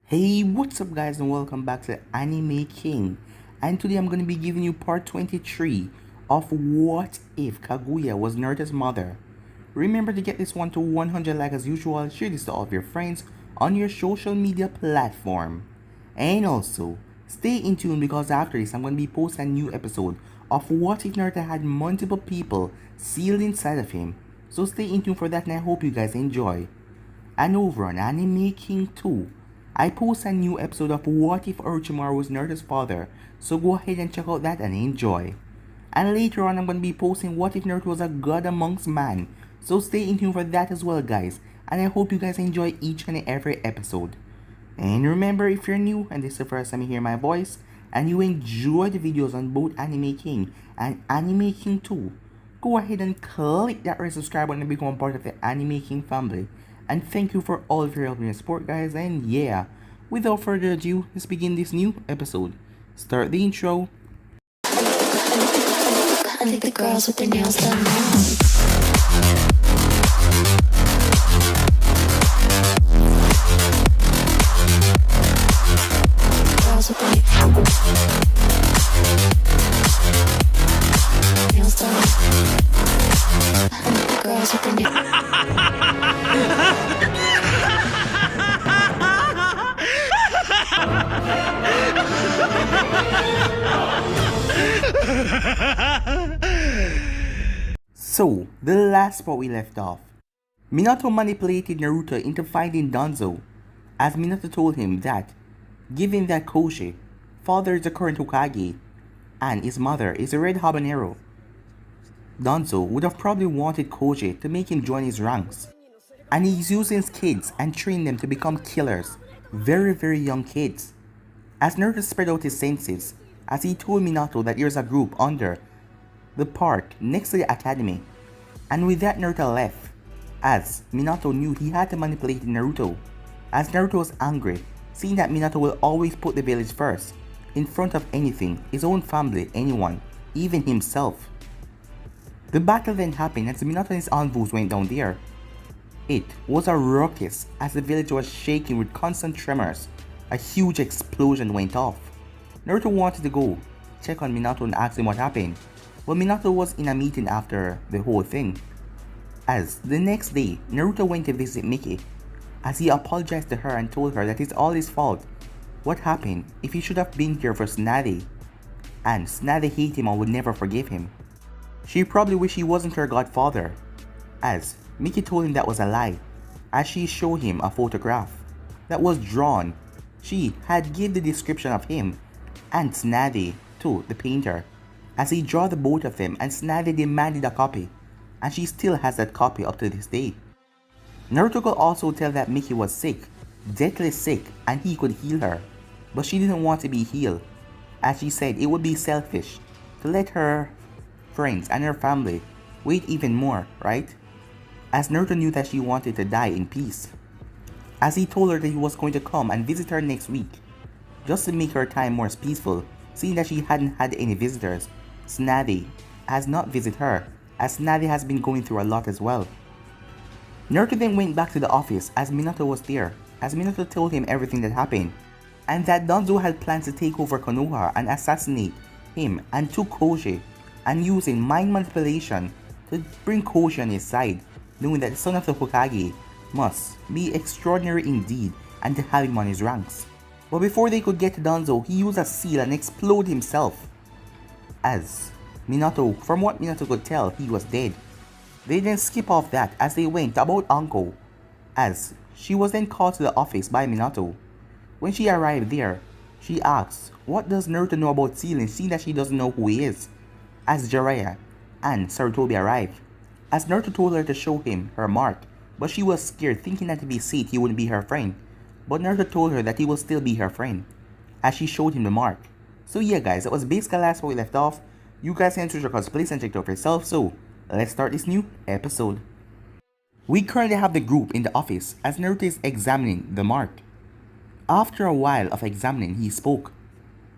Hey, what's up guys and welcome back to Anime King. And today I'm going to be giving you part 23 of What If Kaguya Was Naruto's Mother. Remember to get this one to 100 likes as usual, share this to all of your friends on your social media platform. And also, stay in tune because after this I'm going to be posting a new episode of What If Naruto Had Multiple People Sealed Inside of Him. So stay in tune for that and I hope you guys enjoy. And over on Anime King 2, I post a new episode of What If Orochimaru Was Naruto's Father, so go ahead and check out that and enjoy. And later on I'm going to be posting What If Naruto Was a God Amongst Man, so stay in tune for that as well guys, and I hope you guys enjoy each and every episode. And remember, if you're new and this is the first time you hear my voice, and you enjoy the videos on both Anime King and Anime King 2, go ahead and click that red subscribe button and become part of the Anime King family. And thank you for all of your help and support guys, and yeah, without further ado, let's begin this new episode. Start the intro. I think the girls with their nails done now. Girls with their nails done. I think the girls with their So, the last part we left off, Minato manipulated Naruto into finding Danzo, as Minato told him that, given that Koshi, father is the current Hokage, and his mother is a red habanero, Danzo would have probably wanted Koshi to make him join his ranks, and he's using his kids and training them to become killers, very young kids. As Naruto spread out his senses, as he told Minato that there's a group under the park next to the academy, and with that Naruto left, as Minato knew he had to manipulate Naruto, as Naruto was angry, seeing that Minato will always put the village first, in front of anything, his own family, anyone, even himself. The battle then happened as Minato and his envoys went down there. It was a ruckus as the village was shaking with constant tremors. A huge explosion went off. Naruto wanted to go check on Minato and ask him what happened, but Minato was in a meeting after the whole thing. As the next day, Naruto went to visit Miki, as he apologized to her and told her that it's all his fault. What happened if he should have been here for Tsunade, and Tsunade hated him and would never forgive him. She probably wished he wasn't her godfather, as Miki told him that was a lie, as she showed him a photograph that was drawn. She had given the description of him and Tsunade to the painter, as he drew the both of them, and Tsunade demanded a copy, and she still has that copy up to this day. Naruto could also tell that Miki was sick, deathly sick, and he could heal her, but she didn't want to be healed, as she said it would be selfish to let her friends and her family wait even more, right? As Naruto knew that she wanted to die in peace, as he told her that he was going to come and visit her next week, just to make her time more peaceful, seeing that she hadn't had any visitors. Tsunade has not visited her, as Tsunade has been going through a lot as well. Naruto then went back to the office as Minato was there, as Minato told him everything that happened, and that Danzo had plans to take over Konoha and assassinate him and took Koshi, and using mind manipulation to bring Koshi on his side, knowing that the son of the Hokage must be extraordinary indeed and to have him on his ranks. But before they could get to Danzo, he used a seal and exploded himself. As Minato, from what Minato could tell, he was dead. They then skip off that as they went about Anko, as she was then called to the office by Minato. When she arrived there, she asks, what does Naruto know about sealing, seeing that she doesn't know who he is, as Jiraiya and Sarutobi arrived. As Naruto told her to show him her mark, but she was scared, thinking that to be safe he wouldn't be her friend. But Naruto told her that he will still be her friend, as she showed him the mark. So yeah guys, that was basically the last where we left off. You guys can switch your cosplays and check it out for yourself, so let's start this new episode. We currently have the group in the office as Naruto is examining the mark. After a while of examining, he spoke.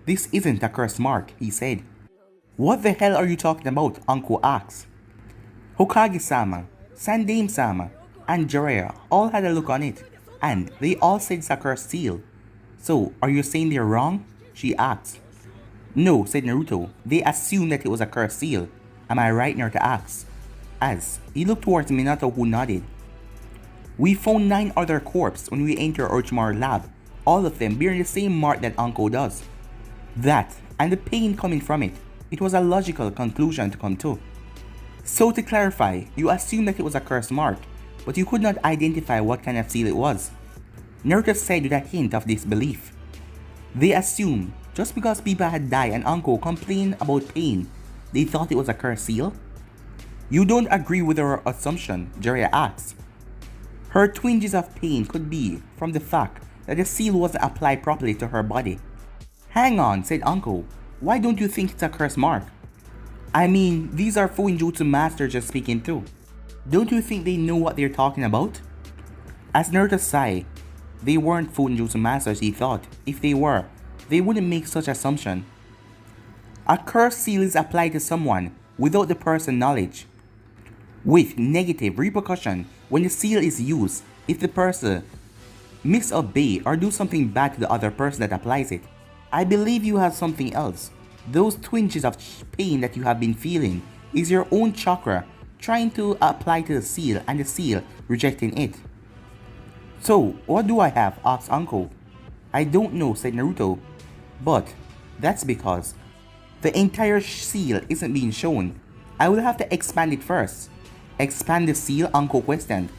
This isn't a cursed mark, he said. What the hell are you talking about? Uncle asked. Hokage-sama, Sandaime-sama, and Jiraiya all had a look on it, and they all said it's a cursed seal. So, are you saying they're wrong? She asked. No, said Naruto. They assumed that it was a cursed seal. Am I right, Naruto asked? As he looked towards Minato, who nodded. We found 9 other corpses when we entered Orochimaru's lab, all of them bearing the same mark that Anko does. That, and the pain coming from it, it was a logical conclusion to come to. So to clarify, you assumed that it was a cursed mark, but you could not identify what kind of seal it was. Naruto said with a hint of disbelief. They assumed, just because people had died and Anko complained about pain, they thought it was a cursed seal? You don't agree with our assumption, Jiraiya asked. Her twinges of pain could be from the fact that the seal wasn't applied properly to her body. Hang on, said Anko. Why don't you think it's a cursed mark? I mean, these are Fuinjutsu masters just speaking too. Don't you think they know what they're talking about? As Naruto sighed, they weren't Fuinjutsu masters, he thought. If they were, they wouldn't make such assumption. A cursed seal is applied to someone without the person's knowledge, with negative repercussion when the seal is used if the person misobey or do something bad to the other person that applies it. I believe you have something else. Those twinges of pain that you have been feeling is your own chakra trying to apply to the seal and the seal rejecting it. So, what do I have? Asked Anko. I don't know, said Naruto. But that's because the entire seal isn't being shown. I will have to expand it first. Expand the seal? Anko questioned.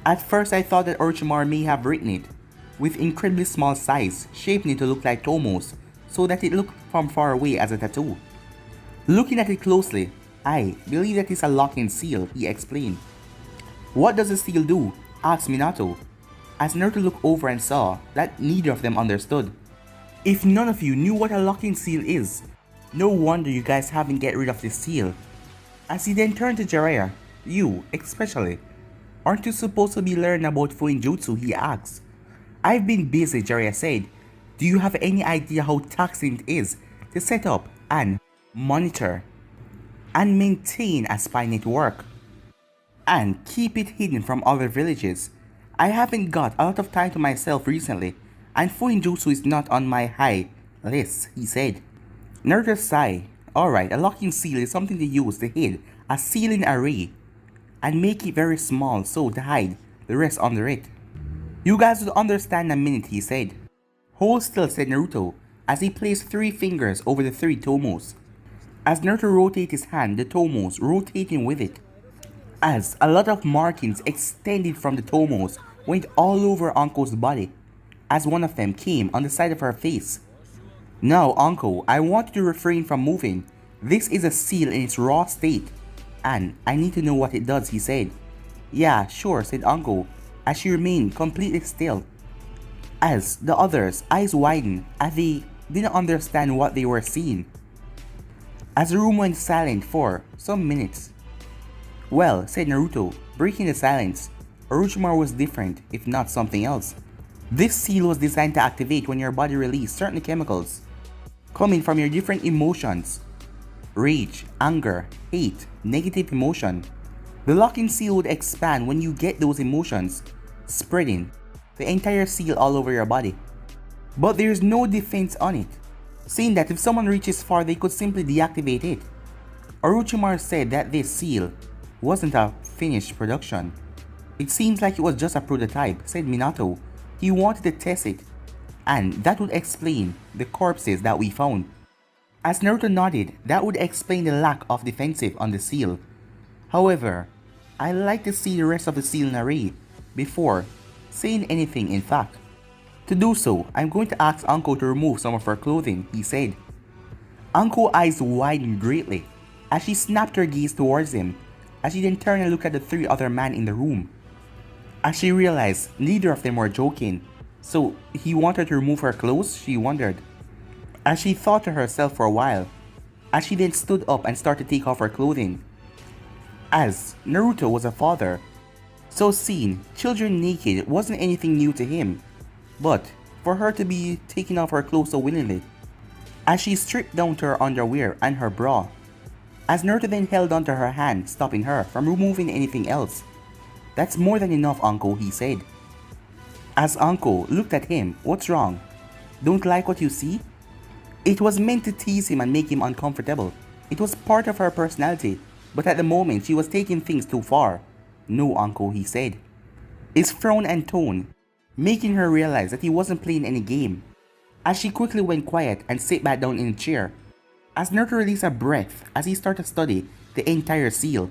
At first I thought that Orochimaru may have written it, with incredibly small size, shaping it to look like Tomos, so that it looked from far away as a tattoo. Looking at it closely, I believe that it's a lock-in seal, he explained. What does the seal do? Asked Minato, as Naruto looked over and saw that neither of them understood. If none of you knew what a lock-in seal is, no wonder you guys haven't get rid of this seal. As he then turned to Jiraiya, you, especially, aren't you supposed to be learning about Fuinjutsu? He asked. I've been busy, Jiraiya said. Do you have any idea how taxing it is to set up and monitor and maintain a spy network and keep it hidden from other villages? I haven't got a lot of time to myself recently, and Fuinjutsu is not on my high list, he said. Naruto sighed. Alright, a locking seal is something to use to hide a ceiling array and make it very small so to hide the rest under it. You guys will understand in a minute, he said. Hold still, said Naruto, as he placed 3 fingers over the 3 tomos. As Naruto rotated his hand, the tomos rotating with it. As a lot of markings extended from the tomos went all over Anko's body, as one of them came on the side of her face. Now, Anko, I want you to refrain from moving. This is a seal in its raw state, and I need to know what it does, he said. Yeah, sure, said Anko, as she remained completely still. As the others' eyes widened as they didn't understand what they were seeing. As the room went silent for some minutes. Well, said Naruto, breaking the silence, Orochimaru was different, if not something else. This seal was designed to activate when your body released certain chemicals, coming from your different emotions. Rage, anger, hate, negative emotion. The locking seal would expand when you get those emotions, spreading the entire seal all over your body. But there's no defense on it, saying that if someone reaches far they could simply deactivate it. Orochimaru said that this seal wasn't a finished production. It seems like it was just a prototype, said Minato. He wanted to test it, and that would explain the corpses that we found. As Naruto nodded, that would explain the lack of defensive on the seal. However, I'd like to see the rest of the seal in array before saying anything in fact. To do so, I'm going to ask Anko to remove some of her clothing, he said. Anko's eyes widened greatly as she snapped her gaze towards him, as she then turned and looked at the 3 other men in the room. As she realized neither of them were joking, so he wanted to remove her clothes, she wondered. As she thought to herself for a while, as she then stood up and started to take off her clothing. As Naruto was a father, so seeing children naked wasn't anything new to him, but for her to be taking off her clothes so willingly, as she stripped down to her underwear and her bra, as Naruto then held onto her hand, stopping her from removing anything else. That's more than enough, Anko, he said. As Anko looked at him, what's wrong? Don't like what you see? It was meant to tease him and make him uncomfortable. It was part of her personality, but at the moment she was taking things too far. No, uncle, he said. His frown and tone, making her realize that he wasn't playing any game. As she quickly went quiet and sat back down in a chair, as Naruto released a breath as he started to study the entire seal.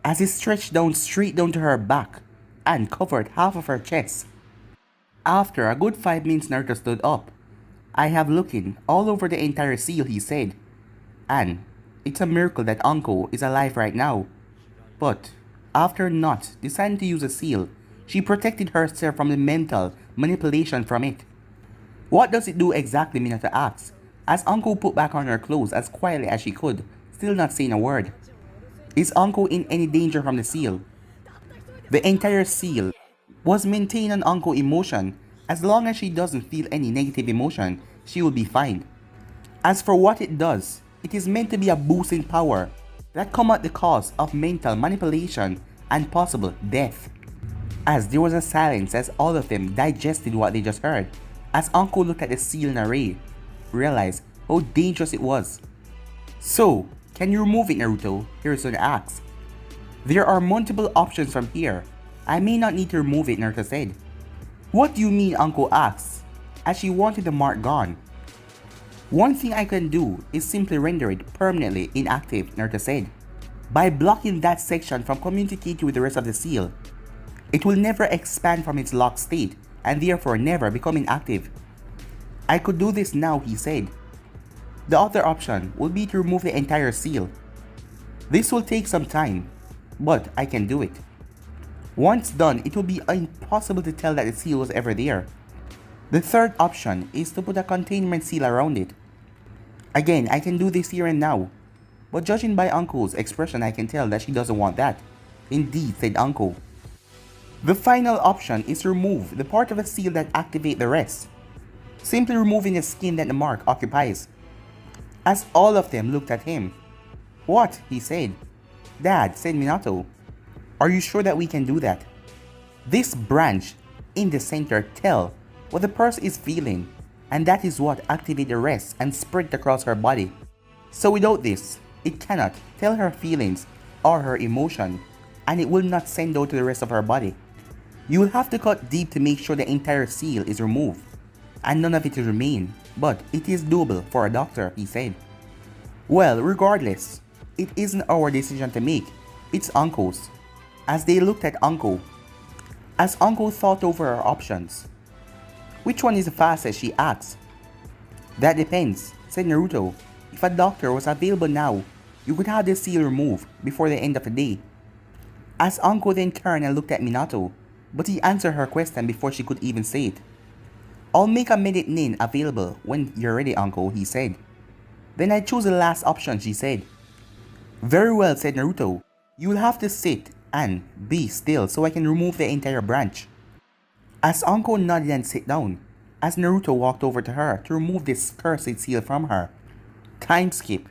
As he stretched down straight down to her back and covered half of her chest. After a good 5 minutes, Naruto stood up. I have looking all over the entire seal, he said. And it's a miracle that Uncle is alive right now. But after not deciding to use a seal, she protected herself from the mental manipulation from it. What does it do exactly, Minato asked, as Uncle put back on her clothes as quietly as she could, still not saying a word. Is Uncle in any danger from the seal? The entire seal was maintaining an Uncle emotion. As long as she doesn't feel any negative emotion, she will be fine. As for what it does, it is meant to be a boost in power that come at the cost of mental manipulation and possible death. As there was a silence as all of them digested what they just heard, as Uncle looked at the seal in array, realized how dangerous it was. So, can you remove it, Naruto? Hiruzen asked. There are multiple options from here. I may not need to remove it, Naruto said. What do you mean, Uncle asked, as she wanted the mark gone. One thing I can do is simply render it permanently inactive, Naruto said. By blocking that section from communicating with the rest of the seal, it will never expand from its locked state and therefore never become inactive. I could do this now, he said. The other option will be to remove the entire seal. This will take some time, but I can do it. Once done, it will be impossible to tell that the seal was ever there. The third option is to put a containment seal around it. Again, I can do this here and now, but judging by Uncle's expression, I can tell that she doesn't want that. Indeed, said Uncle. The final option is to remove the part of the seal that activates the rest, simply removing the skin that the mark occupies. As all of them looked at him. What? He said. Dad, said Minato. Are you sure that we can do that? This branch in the center tell what the person is feeling, and that is what activates the rest and spread across her body. So without this, it cannot tell her feelings or her emotion, and it will not send out to the rest of her body. You will have to cut deep to make sure the entire seal is removed, and none of it will remain, but it is doable for a doctor, he said. Well, regardless, it isn't our decision to make, it's Uncle's. As they looked at Uncle, as Uncle thought over her options. Which one is the fastest, she asked. That depends, said Naruto. If a doctor was available now, you could have the seal removed before the end of the day. As Uncle then turned and looked at Minato, but he answered her question before she could even say it. I'll make a minute nin available when you're ready, Uncle, he said. Then I choose the last option, she said. Very well, said Naruto. You will have to sit and be still so I can remove the entire branch. As Uncle nodded and sat down, as Naruto walked over to her to remove this cursed seal from her. Time skip.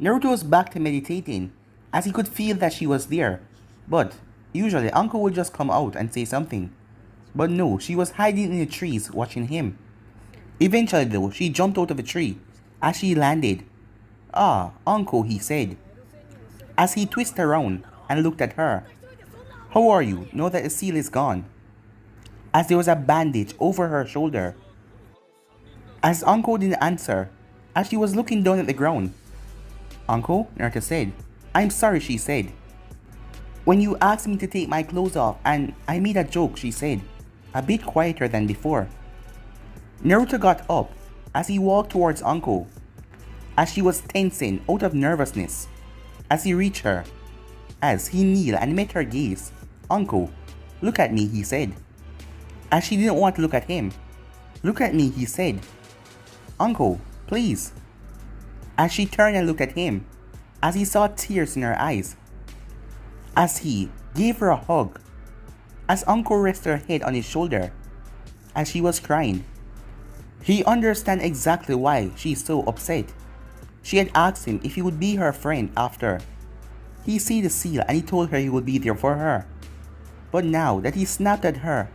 Naruto was back to meditating, as he could feel that she was there, but usually Uncle would just come out and say something. But no, she was hiding in the trees watching him. Eventually though, she jumped out of a tree as she landed. Ah, Uncle, he said, as he twisted around and looked at her. How are you, now that the seal is gone? As there was a bandage over her shoulder. As Uncle didn't answer, as she was looking down at the ground. Uncle, Naruto said. I'm sorry, she said. When you asked me to take my clothes off and I made a joke, she said, a bit quieter than before. Naruto got up as he walked towards Uncle, as she was tensing out of nervousness. As he reached her, as he kneeled and met her gaze. Uncle, look at me, he said. As she didn't want to look at him. Look at me, he said. Uncle, please. As she turned and looked at him, as he saw tears in her eyes. As he gave her a hug, as Uncle rested her head on his shoulder, as she was crying. He understood exactly why she is so upset. She had asked him if he would be her friend after. He see the seal and he told her he would be there for her. But now that he snapped at her,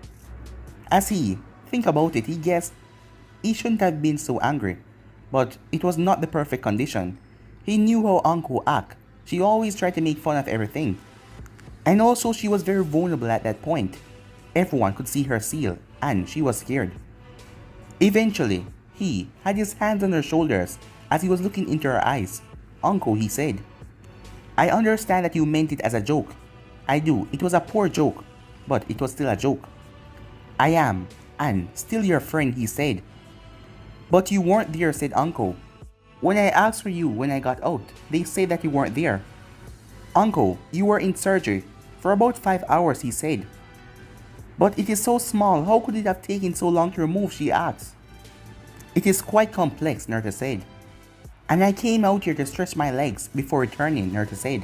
as he think about it, he guessed He shouldn't have been so angry, but it was not the perfect condition. He knew how Anko act. She always tried to make fun of everything. And also she was very vulnerable at that point. Everyone could see her seal, and she was scared. Eventually, he had his hands on her shoulders as he was looking into her eyes. Uncle, he said, I understand that you meant it as a joke. I do. It was a poor joke, but it was still a joke. I am, and still your friend, he said. But you weren't there, said Uncle. When I asked for you when I got out, they said that you weren't there. Uncle, you were in surgery for about 5 hours, he said. But it is so small, how could it have taken so long to remove, she asked. It is quite complex, Naruto said. And I came out here to stretch my legs before returning, Naruto said.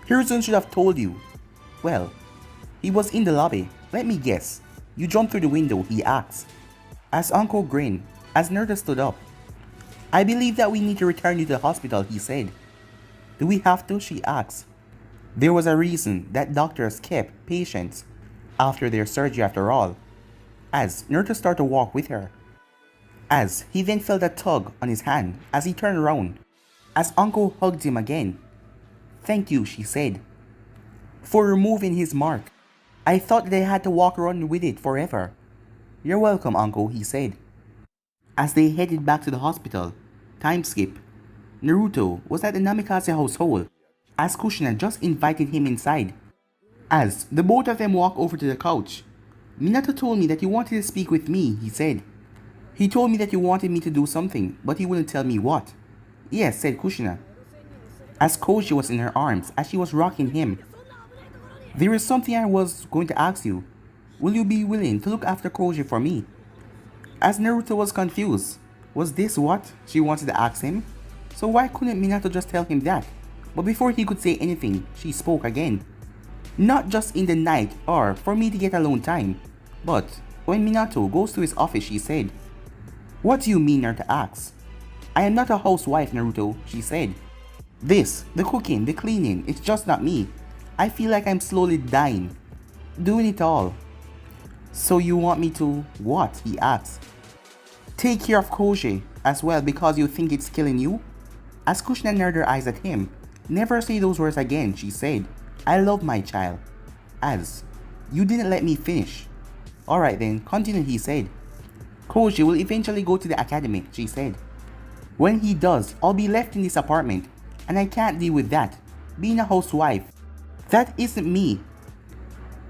Hiruzen should have told you. Well, he was in the lobby. Let me guess. You jumped through the window, he asked. As Uncle grinned, as Naruto stood up. I believe that we need to return you to the hospital, he said. Do we have to, she asked. There was a reason that doctors kept patients after their surgery after all. As Naruto started to walk with her. As he then felt a tug on his hand as he turned around. As Uncle hugged him again. Thank you, she said, for removing his mark. I thought that I had to walk around with it forever. You're welcome, Uncle, he said. As they headed back to the hospital, time skip. Naruto was at the Namikaze household as Kushina just invited him inside. As the both of them walked over to the couch, Minato told me that you wanted to speak with me, he said. He told me that you wanted me to do something, but he wouldn't tell me what. Yes, said Kushina, as Koji was in her arms as she was rocking him. There is something I was going to ask you. Will you be willing to look after Koji for me? As Naruto was confused, was this what she wanted to ask him? So why couldn't Minato just tell him that? But before he could say anything, she spoke again. Not just in the night or for me to get alone time, but when Minato goes to his office, she said. What do you mean, Naruto asked. I am not a housewife, Naruto, she said. This, the cooking, the cleaning, it's just not me. I feel like I'm slowly dying, doing it all. So you want me to what? He asked. Take care of Koji as well because you think it's killing you? As Kushina narrowed her eyes at him. Never say those words again, she said. I love my child. As you didn't let me finish. Alright then, continue, he said. Koji will eventually go to the academy, she said. When he does, I'll be left in this apartment, and I can't deal with that. Being a housewife. That isn't me.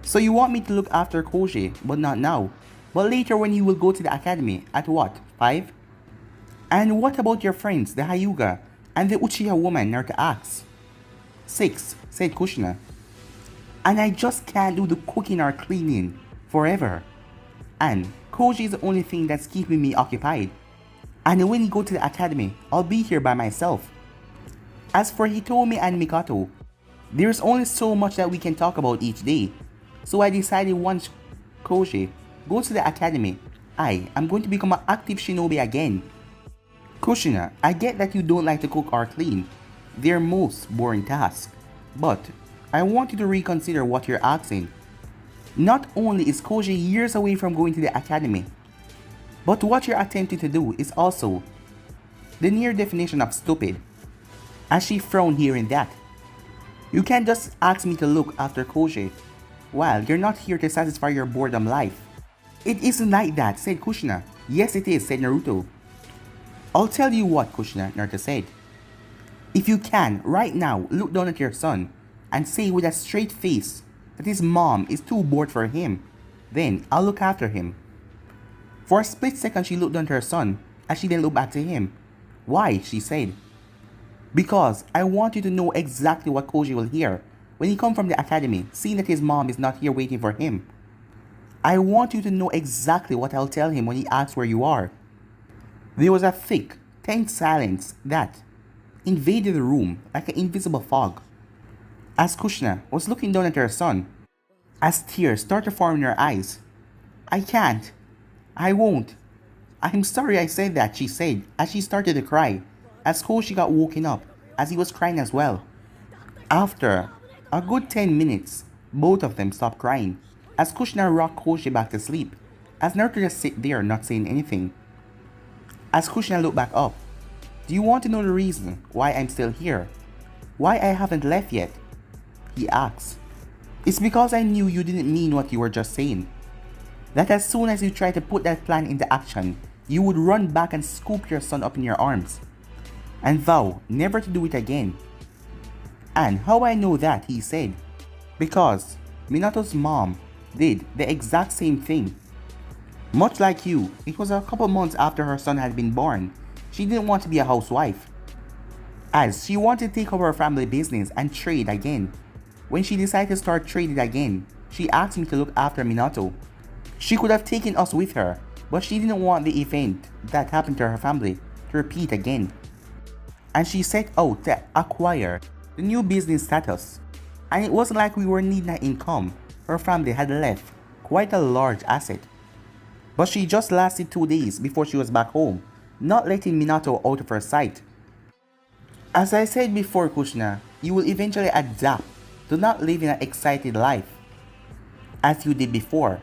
So you want me to look after Koji, but not now. But later when you will go to the academy, at what, 5? And what about your friends, the Hyuga, and the Uchiha woman, Naruto asked. 6, said Kushina. And I just can't do the cooking or cleaning forever. And Koji is the only thing that's keeping me occupied. And when you go to the academy, I'll be here by myself. As for Hitomi and Mikato, there's only so much that we can talk about each day. So I decided once Koji goes to the academy, I am going to become an active shinobi again. Kushina, I get that you don't like to cook or clean. They're most boring tasks. But I want you to reconsider what you're asking. Not only is Koji years away from going to the academy, but what you're attempting to do is also the near definition of stupid. As she frowned hearing that. You can't just ask me to look after Koji while you're not here to satisfy your boredom life. It isn't like that, said Kushina. Yes it is, said Naruto. I'll tell you what, Kushina, Naruto said. If you can, right now, look down at your son and say with a straight face that his mom is too bored for him, then I'll look after him. For a split second she looked down at her son as she then looked back to him. Why? She said. Because I want you to know exactly what Koji will hear when he comes from the academy, seeing that his mom is not here waiting for him. I want you to know exactly what I'll tell him when he asks where you are. There was a thick, tense silence that invaded the room like an invisible fog. As Kushina was looking down at her son, as tears started to form in her eyes. I can't. I won't. I'm sorry I said that, she said as she started to cry, as Koji got woken up as he was crying as well. After a good 10 minutes, both of them stopped crying as Kushina rocked Koji back to sleep, as Naruto just sit there not saying anything. As Kushina looked back up, do you want to know the reason why I'm still here? Why I haven't left yet? He asks. It's because I knew you didn't mean what you were just saying. That as soon as you tried to put that plan into action, you would run back and scoop your son up in your arms. And vow never to do it again. And how I know that, he said. Because Minato's mom did the exact same thing. Much like you, it was a couple months after her son had been born. She didn't want to be a housewife, as she wanted to take over her family business and trade again. When she decided to start trading again, she asked me to look after Minato. She could have taken us with her, but she didn't want the event that happened to her family to repeat again. And she set out to acquire the new business status. And it wasn't like we were needing an income. Her family had left quite a large asset. But she just lasted 2 days before she was back home, not letting Minato out of her sight. As I said before, Kushina, you will eventually adapt to not living an excited life as you did before.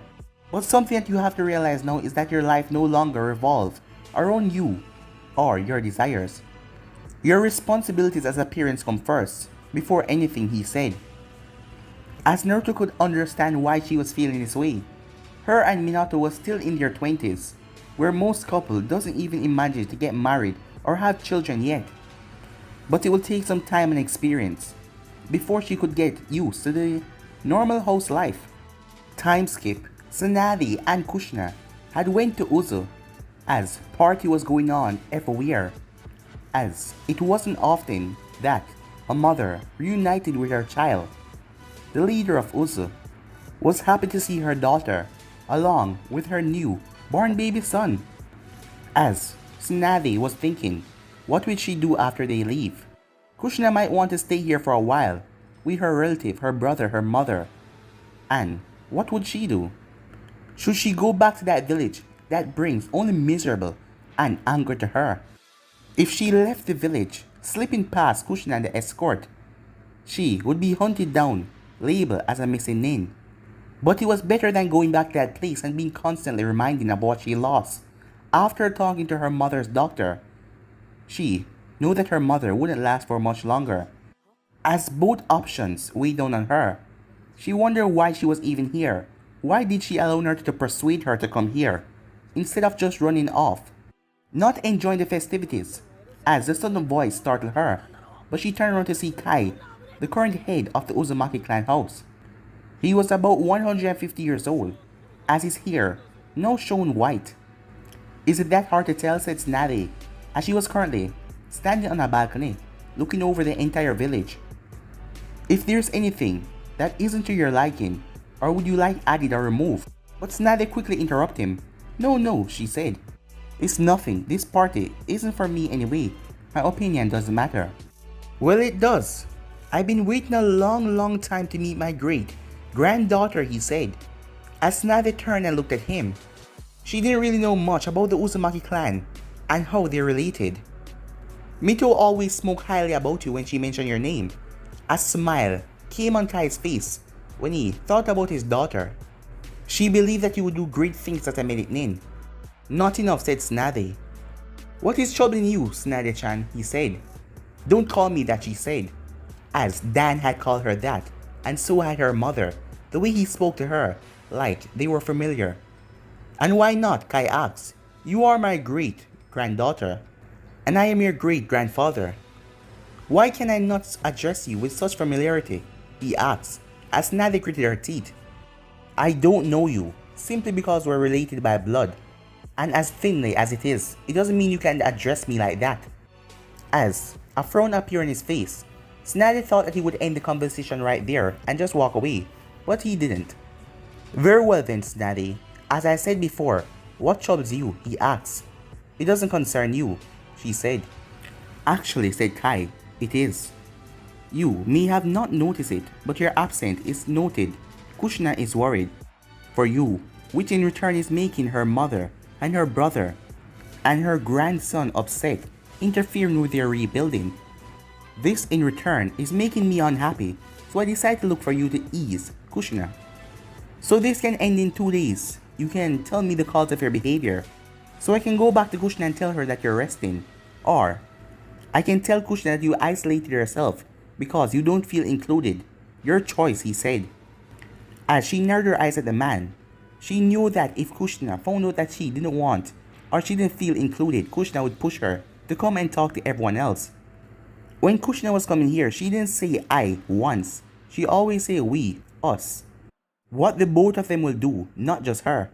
But something that you have to realize now is that your life no longer revolves around you or your desires. Your responsibilities as a parent come first, before anything, he said. As Naruto could understand why she was feeling this way. Her and Minato was still in their 20s, where most couple doesn't even imagine to get married or have children yet. But it will take some time and experience before she could get used to the normal house life. Time skip, Tsunade and Kushina had went to Uzo as party was going on everywhere, as it wasn't often that a mother reunited with her child. The leader of Uzo was happy to see her daughter along with her new born baby son. As Tsunade was thinking, what would she do after they leave? Kushina might want to stay here for a while with her relative, her brother, her mother. And what would she do? Should she go back to that village that brings only miserable and anger to her? If she left the village, slipping past Kushina and the escort, she would be hunted down, labeled as a missing nin. But it was better than going back to that place and being constantly reminded of what she lost. After talking to her mother's doctor, she knew that her mother wouldn't last for much longer. As both options weighed down on her, she wondered why she was even here. Why did she allow Naruto to persuade her to come here, instead of just running off, not enjoying the festivities? As the sudden voice startled her, but she turned around to see Kai, the current head of the Uzumaki clan house. He was about 150 years old, as his hair now shone white. Is it that hard to tell, said Tsunade, as she was currently standing on a balcony, looking over the entire village. If there's anything that isn't to your liking, or would you like added or removed? But Tsunade quickly interrupted him. No, she said. It's nothing. This party isn't for me anyway. My opinion doesn't matter. Well, it does. I've been waiting a long time to meet my great-granddaughter, he said. As Tsunade turned and looked at him, she didn't really know much about the Uzumaki clan and how they're related. Mito always spoke highly about you when she mentioned your name. A smile came on Kai's face when he thought about his daughter. She believed that you would do great things as a medic nin. Not enough, said Tsunade. What is troubling you, Tsunade-chan, he said. Don't call me that, she said, as Dan had called her that, and so had her mother, the way he spoke to her, like they were familiar. And why not, Kai asked. You are my great-granddaughter, and I am your great-grandfather. Why can I not address you with such familiarity? He asked, as Tsunade gritted her teeth. I don't know you, simply because we're related by blood. And as thinly as it is, it doesn't mean you can address me like that. As a frown appeared on his face, Tsunade thought that he would end the conversation right there and just walk away, but he didn't. Very well then, Tsunade. As I said before, what troubles you? He asked. It doesn't concern you, she said. Actually, said Kai, it is. You may have not noticed it, but your absence is noted. Kushina is worried for you, which in return is making her mother and her brother and her grandson upset, interfering with their rebuilding. This in return is making me unhappy, so I decided to look for you to ease Kushina. So this can end in 2 days. You can tell me the cause of your behavior. So I can go back to Kushina and tell her that you're resting. Or I can tell Kushina that you isolated yourself because you don't feel included. Your choice, he said. As she narrowed her eyes at the man, she knew that if Kushina found out that she didn't want or she didn't feel included, Kushina would push her to come and talk to everyone else. When Kushina was coming here, she didn't say I once. She always say we, us. What the both of them will do, not just her.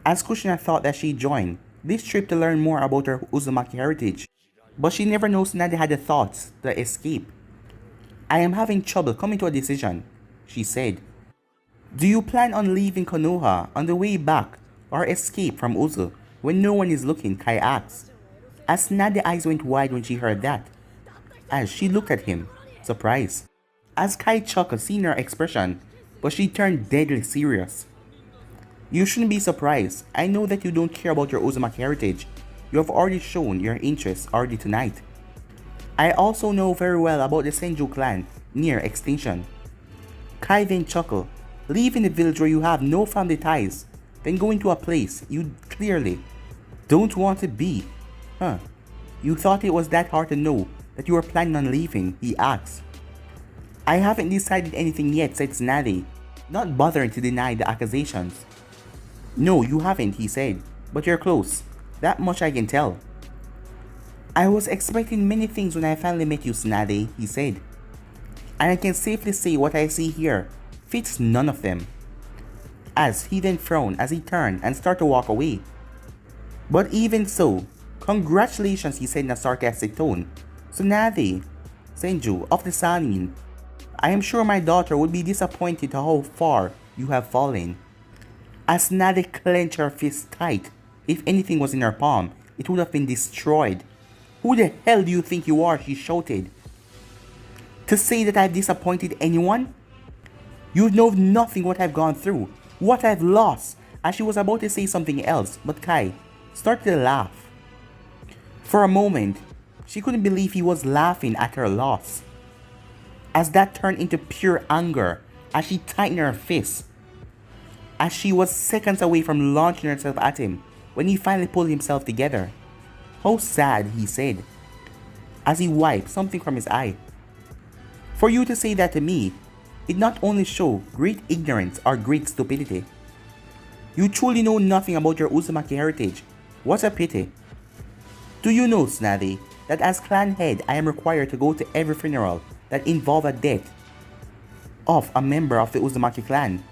As Kushina thought that she'd join this trip to learn more about her Uzumaki heritage, but she never knows Nadia had the thoughts to escape. I am having trouble coming to a decision, she said. Do you plan on leaving Konoha on the way back or escape from Uzu when no one is looking? Kai asked. As Nadia's eyes went wide when she heard that, as she looked at him, surprised. As Kai chuckled, seeing her expression, but she turned deadly serious. You shouldn't be surprised. I know that you don't care about your Uzumaki heritage. You have already shown your interest already tonight. I also know very well about the Senju clan near extinction. Kai then chuckled. Leaving the village where you have no family ties, then going to a place you clearly don't want to be. Huh? You thought it was that hard to know that you were planning on leaving, he asked. I haven't decided anything yet, said Tsunade, not bothering to deny the accusations. No, you haven't, he said, but you're close. That much I can tell. I was expecting many things when I finally met you, Tsunade, he said. And I can safely say what I see here fits none of them. As he then frowned as he turned and started to walk away. But even so, congratulations, he said in a sarcastic tone. Tsunade, Senju of the Sanin, I am sure my daughter would be disappointed to how far you have fallen. As Tsunade clenched her fist tight, if anything was in her palm, it would have been destroyed. Who the hell do you think you are? She shouted. To say that I've disappointed anyone? You know nothing what I've gone through, what I've lost. As she was about to say something else, but Kai started to laugh. For a moment, she couldn't believe he was laughing at her loss. As that turned into pure anger, as she tightened her fists, as she was seconds away from launching herself at him when he finally pulled himself together. How sad, he said, as he wiped something from his eye. For you to say that to me, it not only shows great ignorance or great stupidity. You truly know nothing about your Uzumaki heritage. What a pity. Do you know, Tsunade, that as clan head I am required to go to every funeral that involve a death of a member of the Uzumaki clan?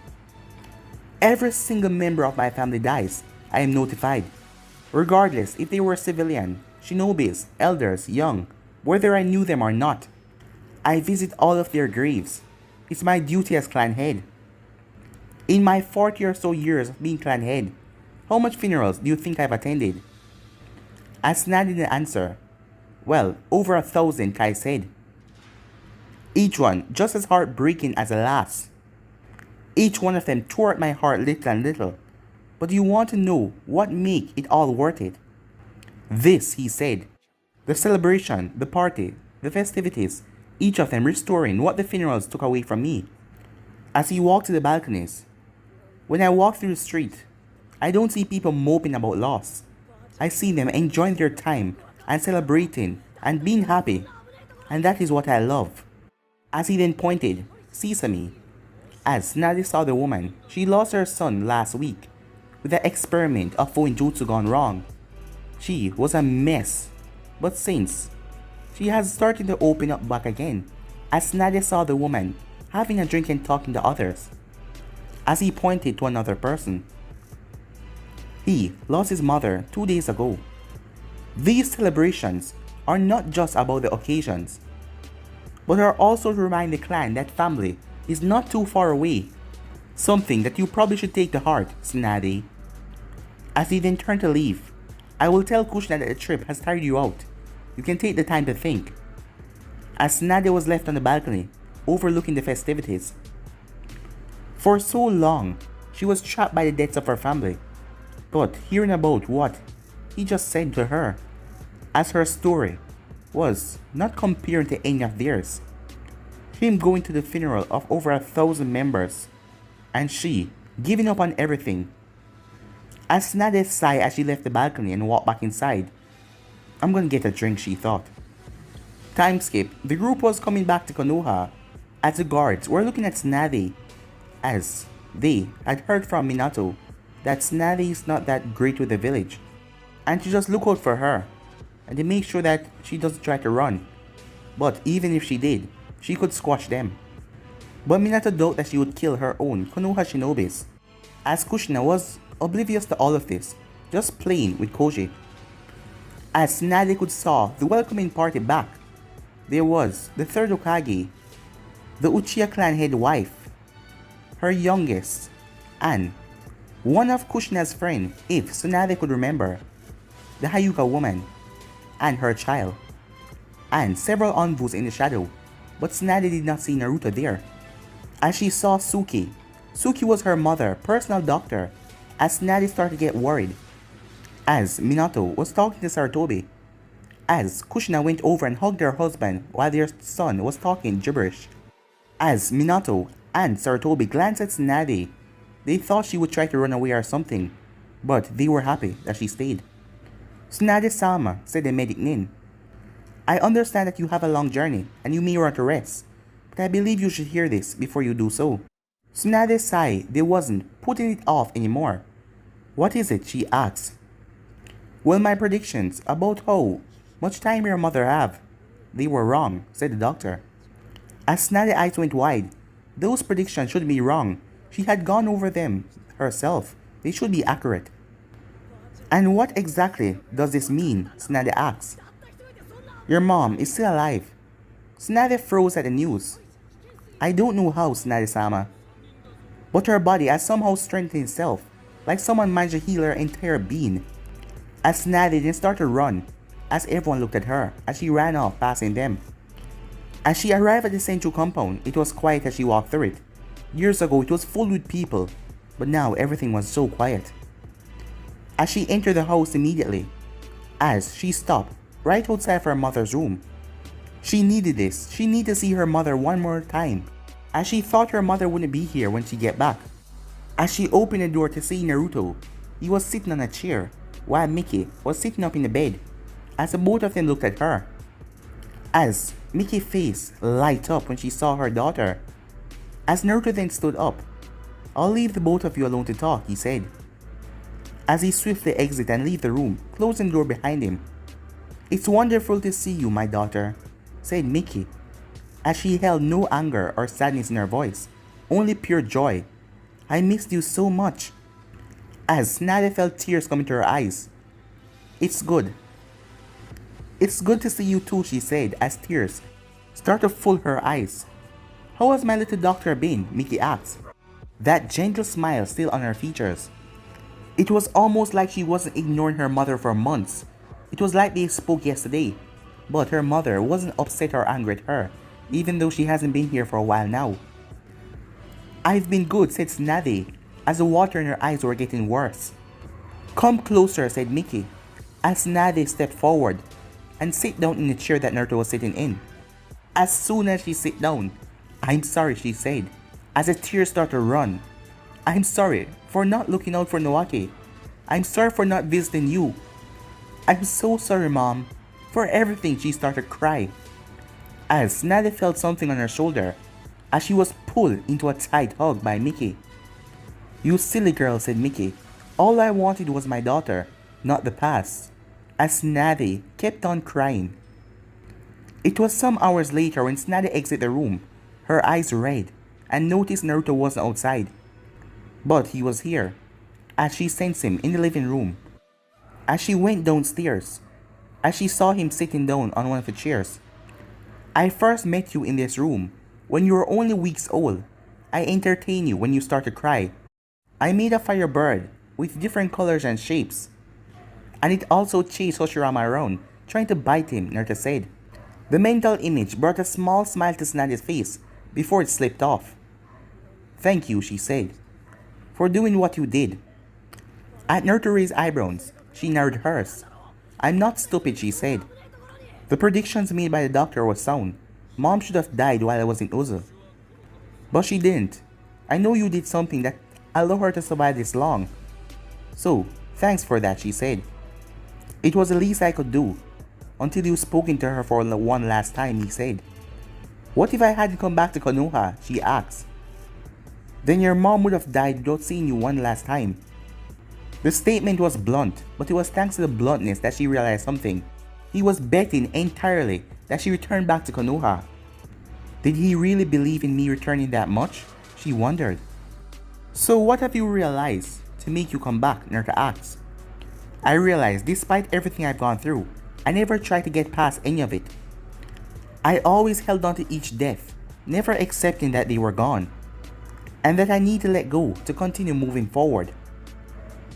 Every single member of my family dies, I am notified. Regardless if they were civilian, shinobis, elders, young, whether I knew them or not. I visit all of their graves. It's my duty as clan head. In my 40 or so years of being clan head, how much funerals do you think I've attended? As Tsunade didn't answer. Well, over 1,000, Kai said. Each one just as heartbreaking as the last. Each one of them tore at my heart little and little. But you want to know what make it all worth it? This, he said. The celebration, the party, the festivities, each of them restoring what the funerals took away from me. As he walked to the balconies. When I walk through the street, I don't see people moping about loss. I see them enjoying their time and celebrating and being happy. And that is what I love. As he then pointed, Sesame. As Tsunade saw the woman, she lost her son last week with the experiment of Fuinjutsu gone wrong. She was a mess, but since she has started to open up back again, as Tsunade saw the woman having a drink and talking to others. As he pointed to another person. He lost his mother 2 days ago. These celebrations are not just about the occasions, but are also to remind the clan that family is not too far away. Something that you probably should take to heart, Tsunade. As he then turned to leave, I will tell Kushina that the trip has tired you out. You can take the time to think. As Tsunade was left on the balcony, overlooking the festivities. For so long, she was trapped by the deaths of her family. But hearing about what he just said to her, as her story was not comparing to any of theirs. Him going to the funeral of over 1,000 members, and she giving up on everything. As Tsunade sighed as she left the balcony and walked back inside. I'm gonna get a drink, she thought. Time skip. The group was coming back to Konoha as the guards were looking at Tsunade, as they had heard from Minato that Tsunade is not that great with the village and to just look out for her and to make sure that she doesn't try to run. But even if she did, she could squash them. But Minato doubted that she would kill her own Konoha shinobis, as Kushina was oblivious to all of this, just playing with Koji. As Tsunade could saw the welcoming party back, there was the third Hokage, the Uchiha clan head wife, her youngest, and one of Kushina's friends, if Tsunade could remember, the Hyuga woman, and her child, and several envoys in the shadow, but Tsunade did not see Naruto there. As she saw Suki, Suki was her mother, personal doctor, as Tsunade started to get worried, as Minato was talking to Sarutobi, as Kushina went over and hugged her husband while their son was talking gibberish. As Minato and Sarutobi glanced at Tsunade, they thought she would try to run away or something, but they were happy that she stayed. Tsunade-sama, said the medic Nin, I understand that you have a long journey and you may want to rest, but I believe you should hear this before you do so. Tsunade sighed they wasn't putting it off anymore. What is it? She asked. Well, my predictions about how much time your mother have. They were wrong, said the doctor. As Tsunade's eyes went wide, those predictions should be wrong. She had gone over them herself. They should be accurate. And what exactly does this mean? Tsunade asked. Your mom is still alive. Tsunade froze at the news. I don't know how, Tsunade-sama, but her body has somehow strengthened itself, like someone managed to heal her entire being. As Tsunade then started to run, as everyone looked at her, as she ran off passing them. As she arrived at the Senju compound, it was quiet as she walked through it. Years ago it was full with people, but now everything was so quiet. As she entered the house immediately, as she stopped right outside of her mother's room. She needed this. She needed to see her mother one more time, as she thought her mother wouldn't be here when she get back. As she opened the door to see Naruto, he was sitting on a chair, while Miki was sitting up in the bed, as the both of them looked at her. As Miki's face lighted up when she saw her daughter. As Naruto then stood up. I'll leave the both of you alone to talk, he said, as he swiftly exited and left the room, closing the door behind him. It's wonderful to see you, my daughter, said Miki, as she held no anger or sadness in her voice, only pure joy. I missed you so much. As Tsunade felt tears coming to her eyes. It's good. It's good to see you too, she said, as tears started to fill her eyes. How has my little doctor been? Miki asked, that gentle smile still on her features. It was almost like she wasn't ignoring her mother for months. It was like they spoke yesterday, but her mother wasn't upset or angry at her, even though she hasn't been here for a while now. I've been good, said Tsunade, as the water in her eyes were getting worse. Come closer, said Miki, as Tsunade stepped forward and sat down in the chair that Naruto was sitting in. As soon as she sat down, I'm sorry, she said, as the tears started to run. I'm sorry for not looking out for Noaki. I'm sorry for not visiting you. I'm so sorry, Mom, for everything, she started to cry. As Tsunade felt something on her shoulder, as she was pulled into a tight hug by Miki. You silly girl, said Miki. All I wanted was my daughter, not the past. As Tsunade kept on crying. It was some hours later when Tsunade exited the room, her eyes red, and noticed Naruto wasn't outside. But he was here, as she sensed him in the living room. As she went downstairs, as she saw him sitting down on one of the chairs. I first met you in this room when you were only weeks old. I entertained you when you started to cry. I made a fire bird with different colors and shapes. And it also chased Hoshirama around, trying to bite him, Naruto said. The mental image brought a small smile to Tsunade's face before it slipped off. Thank you, she said, for doing what you did. At Naruto raised eyebrows, she narrowed hers. I'm not stupid, she said. The predictions made by the doctor were sound. Mom should have died while I was in Uzu. But she didn't. I know you did something that allowed her to survive this long. So, Thanks for that, she said. It was the least I could do. Until you've spoken to her for one last time, he said. What if I hadn't come back to Konoha? She asked. Then your mom would have died without seeing you one last time. The statement was blunt, but it was thanks to the bluntness that she realized something. He was betting entirely that she returned back to Konoha. Did he really believe in me returning that much? She wondered. So what have you realized to make you come back? Naruto asked. I realized despite everything I've gone through, I never tried to get past any of it. I always held on to each death, never accepting that they were gone, and that I need to let go to continue moving forward.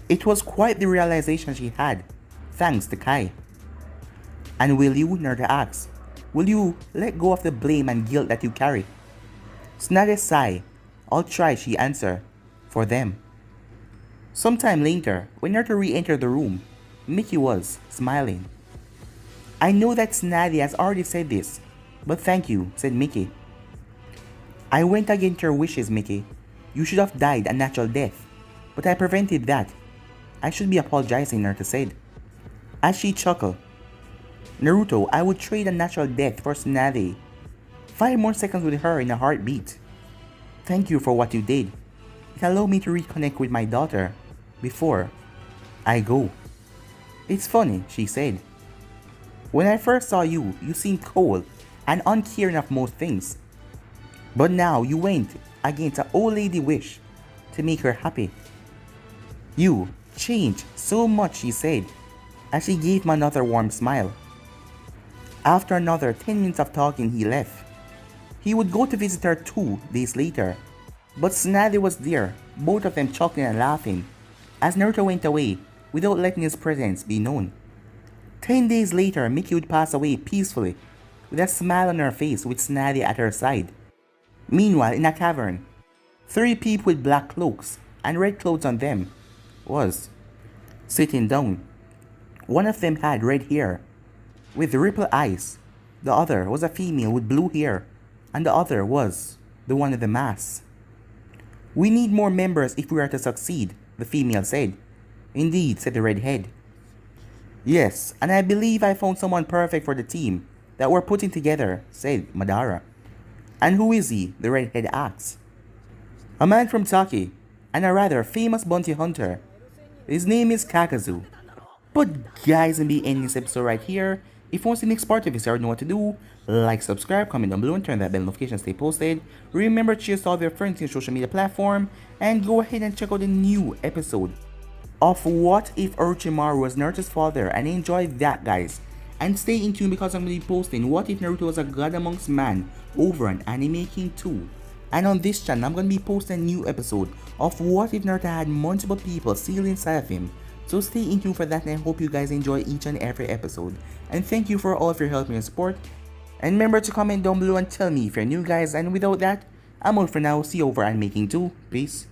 It was quite the realization she had, thanks to Kai. And will you, Naruto asked, will you let go of the blame and guilt that you carry? Tsunade sighed. I'll try, she answered, for them. Sometime later, when Naruto re-entered the room, Miki was smiling. I know that Tsunade has already said this, but thank you, said Miki. I went against your wishes, Miki. You should have died a natural death, but I prevented that. I should be apologizing, Naruto said. As she chuckled, Naruto, I would trade a natural death for Tsunade. 5 more seconds with her in a heartbeat. Thank you for what you did. It allowed me to reconnect with my daughter before I go. It's funny, she said. When I first saw you, you seemed cold and uncaring of most things. But now you went against an old lady wish to make her happy. You changed so much, she said, as she gave him another warm smile. After another 10 minutes of talking, he left. He would go to visit her 2 days later, but Tsunade was there, both of them chuckling and laughing, as Naruto went away without letting his presence be known. 10 days later, Miki would pass away peacefully, with a smile on her face with Tsunade at her side. Meanwhile, in a cavern, 3 people with black cloaks and red clothes on them was sitting down. One of them had red hair with ripple eyes, the other was a female with blue hair, and the other was the one with the mask. We need more members if we are to succeed, the female said. Indeed, said the redhead. Yes, and I believe I found someone perfect for the team that we're putting together, said Madara. And who is he? The redhead asked. A man from Taki, and a rather famous bounty hunter. His name is Kakazu. But guys, I'm be ending this episode right here. If you want to see the next part of this, you already know what to do. Like, subscribe, comment down below, and turn that bell notification to stay posted. Remember to share to all of your friends in your social media platform, and go ahead and check out the new episode of What If Orochimaru Was Naruto's Father, and enjoy that, guys. And stay in tune because I'm going to be posting What If Naruto Was a God Amongst Man over on Anime King 2. And on this channel, I'm going to be posting a new episode of What If Naruto Had Multiple People Sealed Inside of Him. So stay in tune for that, and I hope you guys enjoy each and every episode. And thank you for all of your help and support. And remember to comment down below and tell me if you're new, guys. And without that, I'm out for now. See you over on Making 2. Peace.